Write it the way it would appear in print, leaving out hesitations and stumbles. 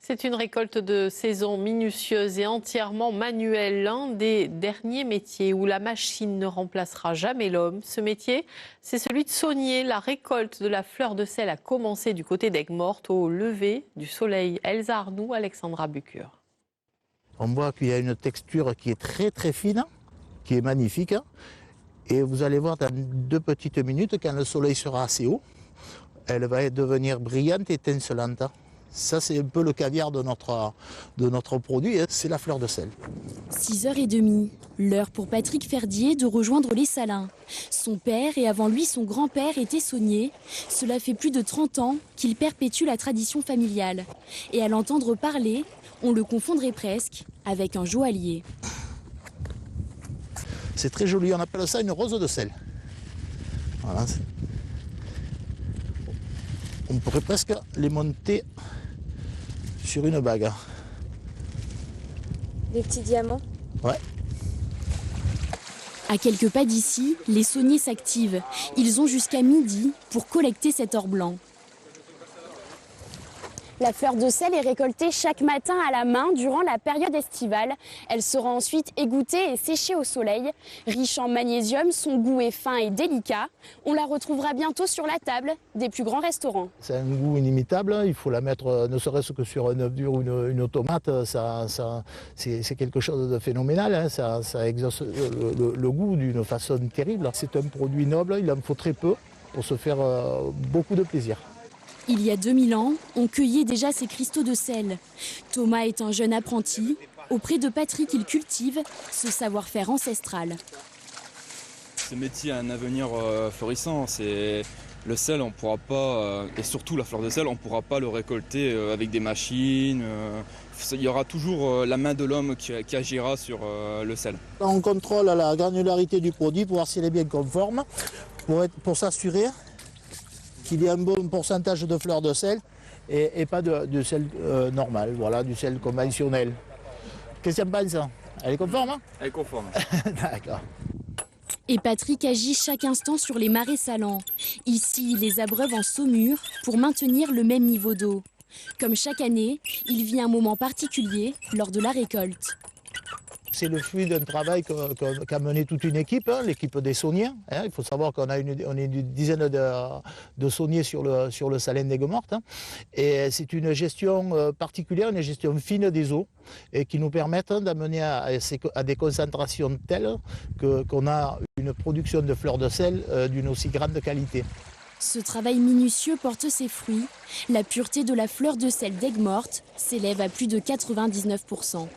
C'est une récolte de saison minutieuse et entièrement manuelle, l'un des derniers métiers où la machine ne remplacera jamais l'homme. Ce métier, c'est celui de saunier. La récolte de la fleur de sel a commencé du côté d'Aigues-Mortes au lever du soleil. Elsa Arnoux, Alexandra Bucure. On voit qu'il y a une texture qui est très très fine, qui est magnifique. Et vous allez voir dans 2 petites minutes, quand le soleil sera assez haut, elle va devenir brillante et étincelante. Ça, c'est un peu le caviar de notre produit, c'est la fleur de sel. 6h30, l'heure pour Patrick Ferdier de rejoindre les Salins. Son père et avant lui son grand-père étaient sauniers. Cela fait plus de 30 ans qu'il perpétue la tradition familiale. Et à l'entendre parler, on le confondrait presque avec un joaillier. C'est très joli, on appelle ça une rose de sel. Voilà. On pourrait presque les monter sur une bague. Des petits diamants? Ouais. À quelques pas d'ici, les sauniers s'activent. Ils ont jusqu'à midi pour collecter cet or blanc. La fleur de sel est récoltée chaque matin à la main durant la période estivale. Elle sera ensuite égouttée et séchée au soleil. Riche en magnésium, son goût est fin et délicat. On la retrouvera bientôt sur la table des plus grands restaurants. C'est un goût inimitable, il faut la mettre ne serait-ce que sur un œuf dur ou une tomate, c'est quelque chose de phénoménal, hein. Ça exauce le goût d'une façon terrible. C'est un produit noble, il en faut très peu pour se faire beaucoup de plaisir. Il y a 2000 ans, on cueillait déjà ces cristaux de sel. Thomas est un jeune apprenti. Auprès de Patrick, il cultive ce savoir-faire ancestral. Ce métier a un avenir florissant. Le sel, on ne pourra pas, et surtout la fleur de sel, on ne pourra pas le récolter avec des machines. Il y aura toujours la main de l'homme qui agira sur le sel. On contrôle la granularité du produit pour voir s'il est bien conforme, pour s'assurer qu'il y ait un bon pourcentage de fleur de sel et pas de sel normal, voilà, du sel conventionnel. Qu'est-ce que tu en penses? Elle est conforme, hein? Elle est conforme. D'accord. Et Patrick agit chaque instant sur les marais salants. Ici, il les abreuve en saumure pour maintenir le même niveau d'eau. Comme chaque année, il vit un moment particulier lors de la récolte. C'est le fruit d'un travail qu'a mené toute une équipe, hein, l'équipe des sauniers. Hein. Il faut savoir qu'on est une dizaine de sauniers sur le salin d'Aigues-Mortes. Hein. Et c'est une gestion particulière, une gestion fine des eaux, et qui nous permettent d'amener à des concentrations telles qu'on a une production de fleurs de sel d'une aussi grande qualité. Ce travail minutieux porte ses fruits. La pureté de la fleur de sel d'Aigues-Mortes s'élève à plus de 99%.